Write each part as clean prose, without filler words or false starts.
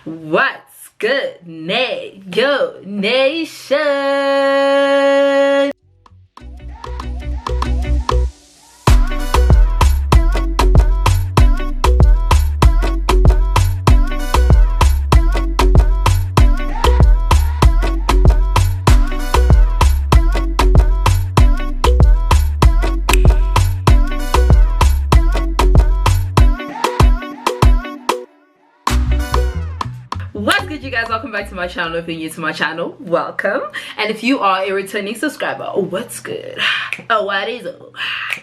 What's good, Yo Nation? What's good, you guys? Welcome back to my channel. If you're new to my channel, welcome. And if you are a returning subscriber, what's good? Oh, what is up?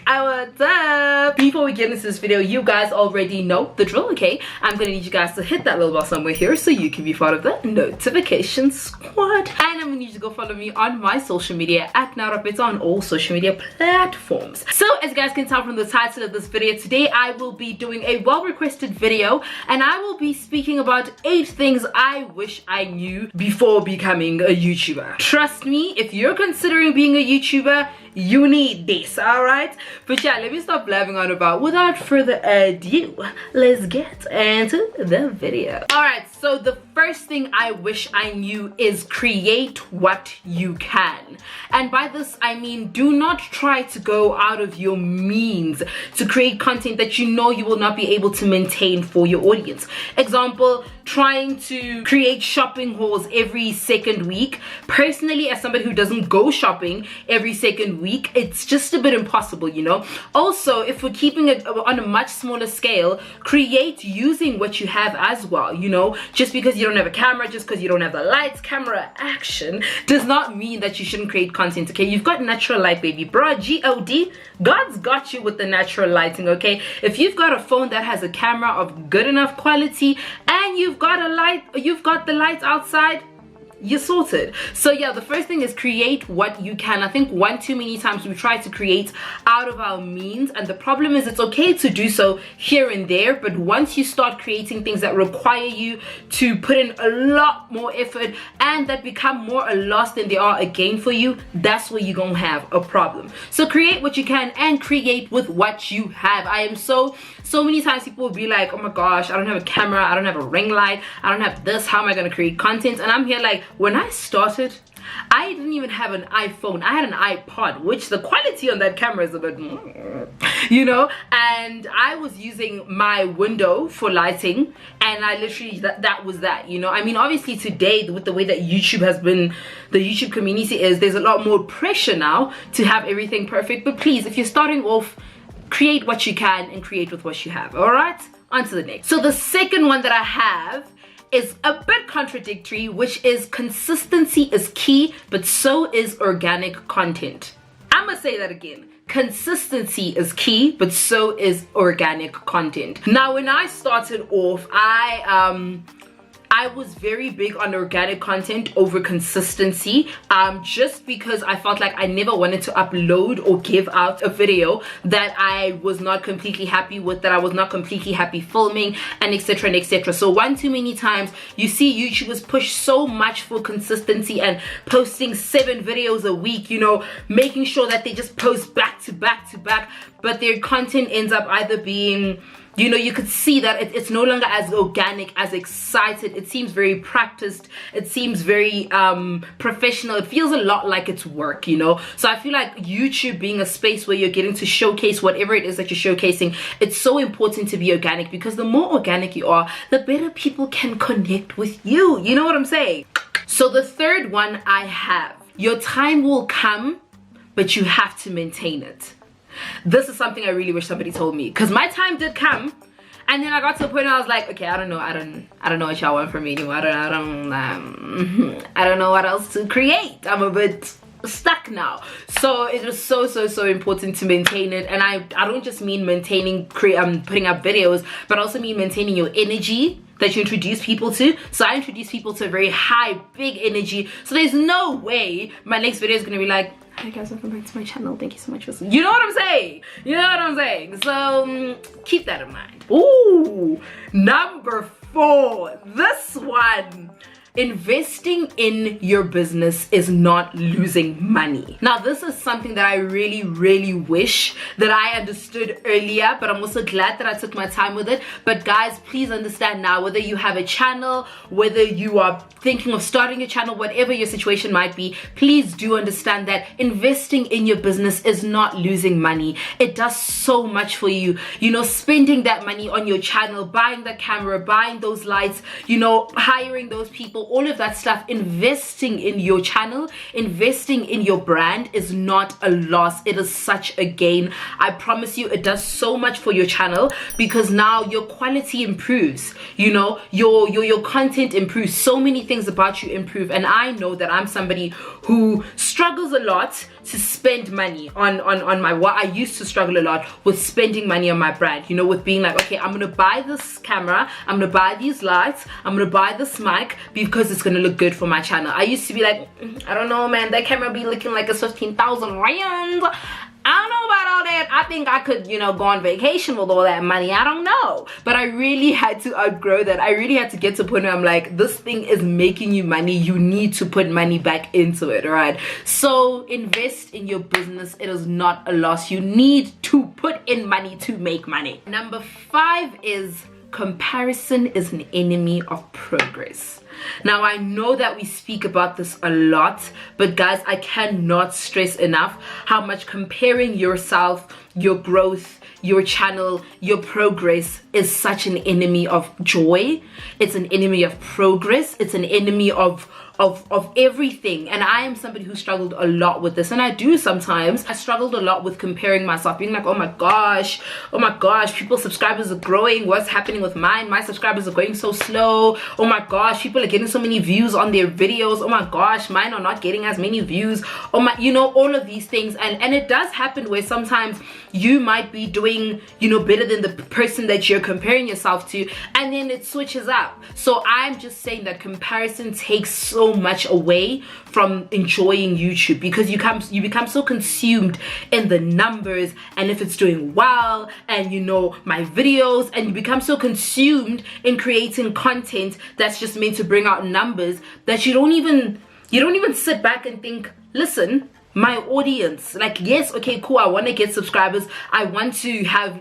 What's up? Before we get into this video, you guys already know the drill, okay? I'm gonna need you guys to hit that little bell somewhere here so you can be part of the notification squad. And I'm gonna need you to go follow me on my social media at neorapetsoa on all social media platforms. So as you guys can tell from the title of this video, today I will be doing a well-requested video, and I will be speaking about 8 things I wish I knew before becoming a YouTuber. Trust me, if you're considering being a YouTuber, you need this, alright? But yeah, let me stop blabbing on about. Without further ado, let's get into the video. Alright, so the first thing I wish I knew is create what you can. And by this I mean, do not try to go out of your means to create content that you know you will not be able to maintain for your audience. Example, trying to create shopping hauls every second week. Personally, as somebody who doesn't go shopping every second week, it's just a bit impossible, you know. Also, if we're keeping it on a much smaller scale, create using what you have as well, you know. Just because you don't have a camera, just because you don't have the lights, camera action, does not mean that you shouldn't create content, okay? You've got natural light, baby. Bruh, G-O-D, God's got you with the natural lighting, okay? If you've got a phone that has a camera of good enough quality and you've got a light, you've got the lights outside, you're sorted. So yeah, the first thing is create what you can. I think one too many times we try to create out of our means, and the problem is it's okay to do so here and there, but once you start creating things that require you to put in a lot more effort and that become more a loss than they are a gain for you, that's where you're gonna have a problem. So create what you can and create with what you have. I am so many times people will be like, oh my gosh, I don't have a camera, I don't have a ring light, I don't have this, how am I gonna create content? And I'm here like, when I started, I didn't even have an iPhone. I had an iPod, which the quality on that camera is a bit, you know, and I was using my window for lighting, and I literally, that was that, you know. I mean, obviously today, with the way that YouTube has been, the YouTube community is, there's a lot more pressure now to have everything perfect. But please, if you're starting off, create what you can and create with what you have. All right, on to the next. So the second one that I have is a bit contradictory, which is consistency is key, but so is organic content. I'm gonna say that again. Consistency is key, but so is organic content. Now, when I started off, I was very big on organic content over consistency, just because I felt like I never wanted to upload or give out a video that I was not completely happy with, that I was not completely happy filming, and etc and etc. So one too many times you see YouTubers push so much for consistency and posting 7 videos a week, you know, making sure that they just post back to back to back, but their content ends up either being, you know, you could see that it's no longer as organic, as excited. It seems very practiced. It seems very professional. It feels a lot like it's work, you know. So I feel like YouTube being a space where you're getting to showcase whatever it is that you're showcasing, it's so important to be organic, because the more organic you are, the better people can connect with you. You know what I'm saying? So the third one I have, your time will come, but you have to maintain it. This is something I really wish somebody told me, because my time did come, and then I got to a point where I was like, okay, I don't know what y'all want from me anymore. I don't know what else to create. I'm a bit stuck now. So it was so important to maintain it. And I don't just mean maintaining putting up videos, but also mean maintaining your energy that you introduce people to. So I introduce people to a very high, big energy. So there's no way my next video is gonna be like, hi guys, welcome back to my channel, thank you so much for, you know what I'm saying? You know what I'm saying? So keep that in mind. Ooh, number 4. This one, investing in your business is not losing money. Now, this is something that I really wish that I understood earlier, but I'm also glad that I took my time with it. But guys, please understand now, whether you have a channel, whether you are thinking of starting a channel, whatever your situation might be, please do understand that investing in your business is not losing money. It does so much for you. You know, spending that money on your channel, buying the camera, buying those lights, you know, hiring those people, all of that stuff, investing in your channel, investing in your brand is not a loss. It is such a gain. I promise you, it does so much for your channel, because now your quality improves, you know, your content improves, so many things about you improve. And I know that I'm somebody who struggles a lot to spend money on my, what I used to struggle a lot with spending money on my brand, you know, with being like, okay, I'm gonna buy this camera, I'm gonna buy these lights, I'm gonna buy this mic because it's gonna look good for my channel. I used to be like, I don't know, man, that camera be looking like it's 15,000 rands. I don't know about all that. I think I could, you know, go on vacation with all that money. I don't know. But I really had to outgrow that. I really had to get to a point where I'm like, this thing is making you money. You need to put money back into it, right? So invest in your business. It is not a loss. You need to put in money to make money. Number 5 is comparison is an enemy of progress. Now, I know that we speak about this a lot, but guys, I cannot stress enough how much comparing yourself, your growth, your channel, your progress is such an enemy of joy. It's an enemy of progress. It's an enemy of everything. And I am somebody who struggled a lot with this, and I do sometimes. I struggled a lot with comparing myself, being like, oh my gosh, people's subscribers are growing, what's happening with mine? My subscribers are going so slow. Oh my gosh, people are getting so many views on their videos. Oh my gosh, mine are not getting as many views. Oh my, you know, all of these things. And it does happen where sometimes you might be doing, you know, better than the person that you're comparing yourself to, and then it switches up. So I'm just saying that comparison takes so much away from enjoying YouTube, because you become so consumed in the numbers and if it's doing well, and you know, my videos, and you become so consumed in creating content that's just meant to bring out numbers that you don't even sit back and think, listen, my audience, like, yes, okay, cool, I want to get subscribers, I want to have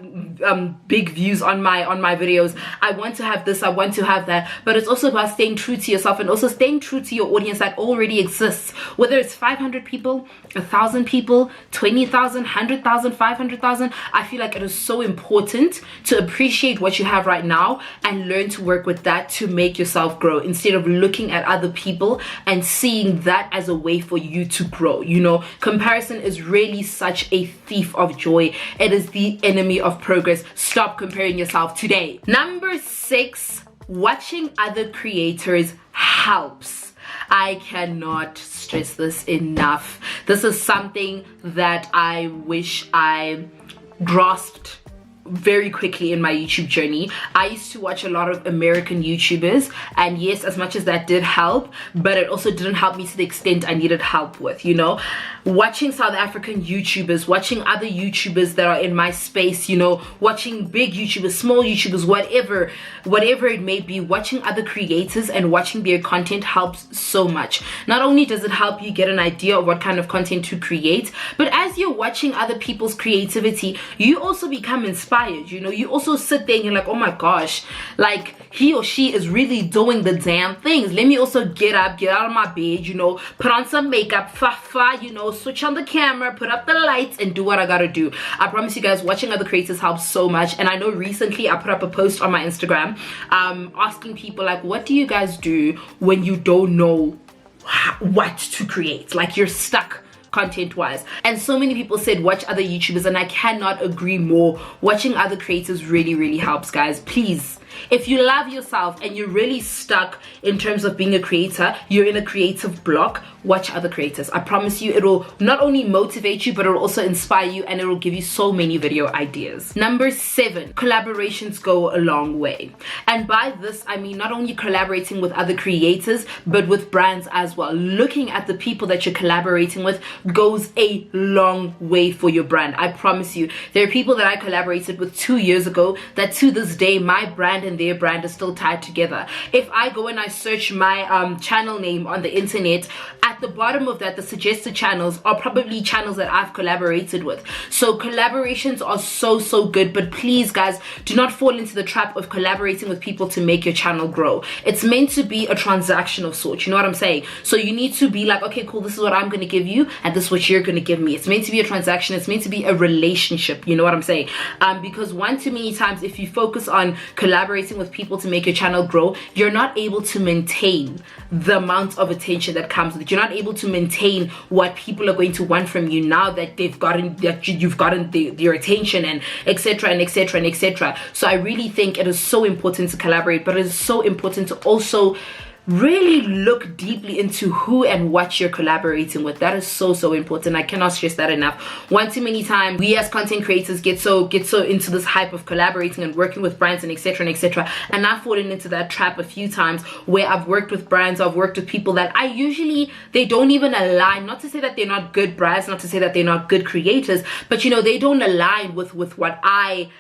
big views on my videos, I want to have this, I want to have that, but it's also about staying true to yourself and also staying true to your audience that already exists, whether it's 500 people, 1,000 people, 20,000, 100,000, 500,000. I feel like it is so important to appreciate what you have right now and learn to work with that to make yourself grow, instead of looking at other people and seeing that as a way for you to grow. You know, comparison is really such a thief of joy. It is the enemy of progress. Stop comparing yourself today. Number 6, watching other creators helps. I cannot stress this enough. This is something that I wish I grasped very quickly in my YouTube journey. I used to watch a lot of American YouTubers, and yes, as much as that did help, but it also didn't help me to the extent I needed help with, you know. Watching South African YouTubers, watching other YouTubers that are in my space, you know, watching big YouTubers, small YouTubers, whatever it may be, watching other creators and watching their content helps so much. Not only does it help you get an idea of what kind of content to create, but as you're watching other people's creativity, you also become inspired. You know, you also sit there and you're like, oh my gosh, like, he or she is really doing the damn things. Let me also get up, get out of my bed, you know, put on some makeup, you know, switch on the camera, put up the lights, and do what I gotta do. I promise you guys, watching other creators helps so much. And I know recently I put up a post on my Instagram asking people, like, what do you guys do when you don't know what to create? Like, you're stuck content wise, and so many people said watch other YouTubers, and I cannot agree more. Watching other creators really helps, guys. Please, if you love yourself and you're really stuck in terms of being a creator, you're in a creative block, watch other creators. I promise you, it will not only motivate you, but it will also inspire you, and it will give you so many video ideas. Number 7, collaborations go a long way. And by this, I mean not only collaborating with other creators, but with brands as well. Looking at the people that you're collaborating with, goes a long way for your brand. I promise you. There are people that I collaborated with 2 years ago that to this day my brand and their brand are still tied together. If I go and I search my channel name on the internet, at the bottom of that the suggested channels are probably channels that I've collaborated with. So collaborations are so good, but please guys, do not fall into the trap of collaborating with people to make your channel grow. It's meant to be a transaction of sorts, you know what I'm saying? So you need to be like, okay, cool, this is what I'm going to give you and this is what you're going to give me. It's meant to be a transaction. It's meant to be a relationship, you know what I'm saying? Because one too many times if you focus on collaborating with people to make your channel grow, you're not able to maintain the amount of attention that comes with it. You're not able to maintain what people are going to want from you now that they've gotten, that you've gotten their attention, and etc and etc and etc. So I really think it is so important to collaborate, but it is so important to also really look deeply into who and what you're collaborating with. That is so important. I cannot stress that enough. One too many times we as content creators get so into this hype of collaborating and working with brands and etc, and I've fallen into that trap a few times where I've worked with brands, I've worked with people that I usually, they don't even align. Not to say that they're not good brands, not to say that they're not good creators, but you know, they don't align with what I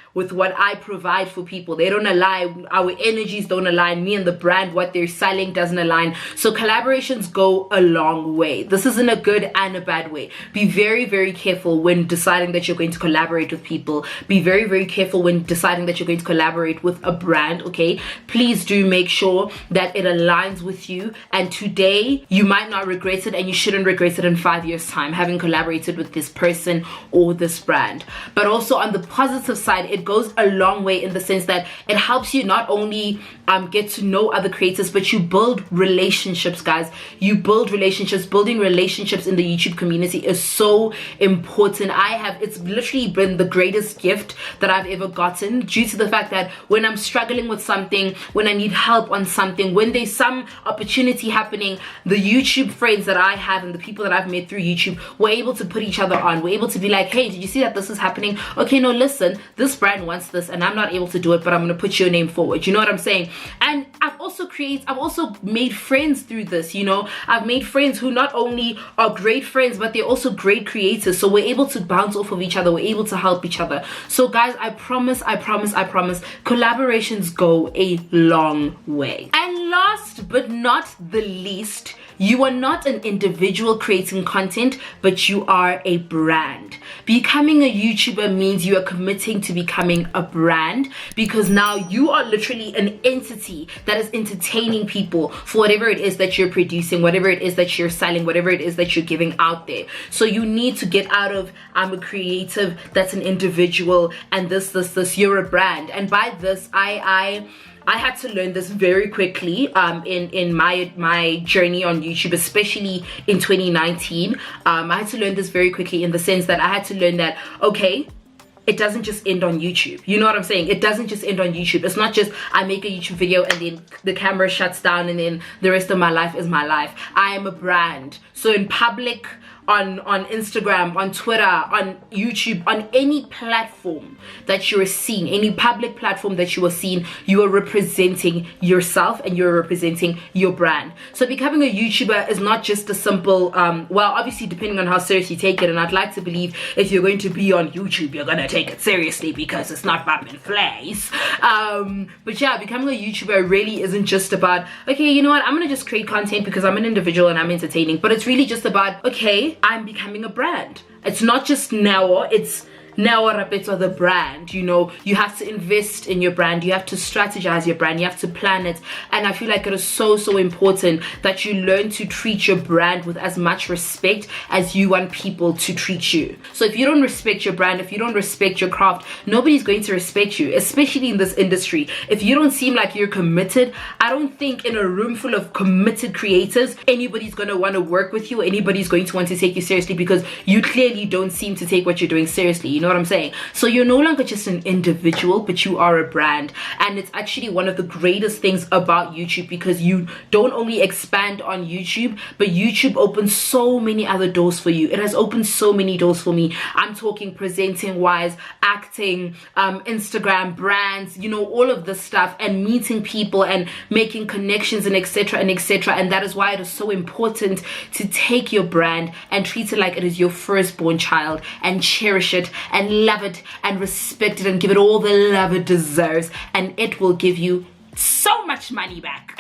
provide for people. They don't align, our energies don't align, me and the brand, what they're selling doesn't align. So collaborations go a long way. This isn't a good and a bad way. Be very careful when deciding that you're going to collaborate with people. Be very careful when deciding that you're going to collaborate with a brand, okay? Please do make sure that it aligns with you, and today you might not regret it, and you shouldn't regret it in 5 years time, having collaborated with this person or this brand. But also on the positive side, it goes a long way in the sense that it helps you not only get to know other creators, but you build relationships, guys. You build relationships. Building relationships in the YouTube community is so important. It's literally been the greatest gift that I've ever gotten, due to the fact that when I'm struggling with something, when I need help on something, when there's some opportunity happening, the YouTube friends that I have and the people that I've met through YouTube, we're able to put each other on. We're able to be like, hey, did you see that this is happening? Okay, no, listen, this brand wants this and I'm not able to do it, but I'm going to put your name forward. You know what I'm saying? And I've also made friends through this, you know. I've made friends who not only are great friends, but they're also great creators. So we're able to bounce off of each other. We're able to help each other. So guys, I promise, collaborations go a long way. And last but not the least, you are not an individual creating content, but you are a brand. Becoming a YouTuber means you are committing to becoming a brand, because now you are literally an entity that is entertaining people for whatever it is that you're producing, whatever it is that you're selling, whatever it is that you're giving out there. So you need to get out of, I'm a creative, that's an individual, and this, you're a brand. And by this, I had to learn this very quickly in my journey on YouTube, especially in 2019. I had to learn this very quickly in the sense that I had to learn that, okay, it doesn't just end on YouTube. You know what I'm saying? It doesn't just end on YouTube. It's not just I make a YouTube video and then the camera shuts down and then the rest of my life is my life. I am a brand. So in public, on Instagram, on Twitter, on YouTube, on any platform that you're seeing, any public platform that you are seeing, you are representing yourself and you're representing your brand. So becoming a YouTuber is not just a simple, well, obviously depending on how serious you take it, and I'd like to believe if you're going to be on YouTube, you're gonna take it seriously because it's not popping flies. But yeah, becoming a YouTuber really isn't just about, okay, you know what, I'm gonna just create content because I'm an individual and I'm entertaining, but it's really just about, okay, I'm becoming a brand. It's not just now, it's neorapetsoa, the brand. You know, you have to invest in your brand, you have to strategize your brand, you have to plan it. And I feel like it is so important that you learn to treat your brand with as much respect as you want people to treat you. So if you don't respect your brand, if you don't respect your craft, nobody's going to respect you, especially in this industry. If you don't seem like you're committed, I don't think in a room full of committed creators, anybody's going to want to work with you, or anybody's going to want to take you seriously, because you clearly don't seem to take what you're doing seriously. You know know what I'm saying? So you're no longer just an individual, but you are a brand. And it's actually one of the greatest things about YouTube, because you don't only expand on YouTube, but YouTube opens so many other doors for you. It has opened so many doors for me. I'm talking presenting wise, acting, Instagram, brands, you know, all of this stuff, and meeting people and making connections and etc and etc. And that is why it is so important to take your brand and treat it like it is your firstborn child, and cherish it and love it and respect it and give it all the love it deserves, and it will give you so much money back.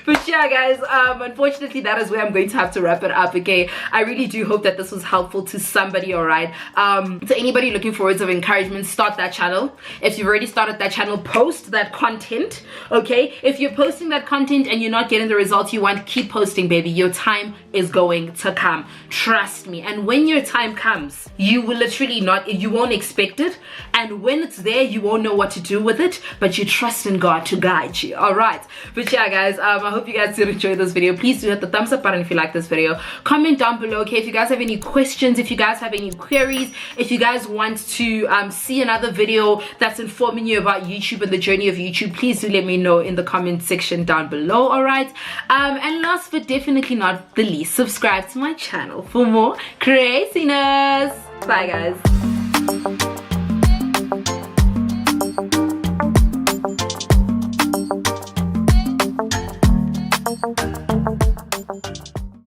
But yeah, guys, unfortunately that is where I'm going to have to wrap it up. Okay, I really do hope that this was helpful to somebody. All right, to anybody looking for words of encouragement, start that channel. If you've already started that channel, post that content. Okay, if you're posting that content and you're not getting the results you want, keep posting, baby. Your time is going to come, trust me. And when your time comes, you will literally you won't expect it, and when it's there, you won't know what to do with it, but you trust in God to guide you. All right, but yeah, guys, I hope you guys did enjoy this video. Please do hit the thumbs up button if you like this video. Comment down below, okay, if you guys have any questions, if you guys have any queries, if you guys want to see another video that's informing you about YouTube and the journey of YouTube, please do let me know in the comment section down below. All right, and last but definitely not the least, subscribe to my channel for more craziness. Bye, guys.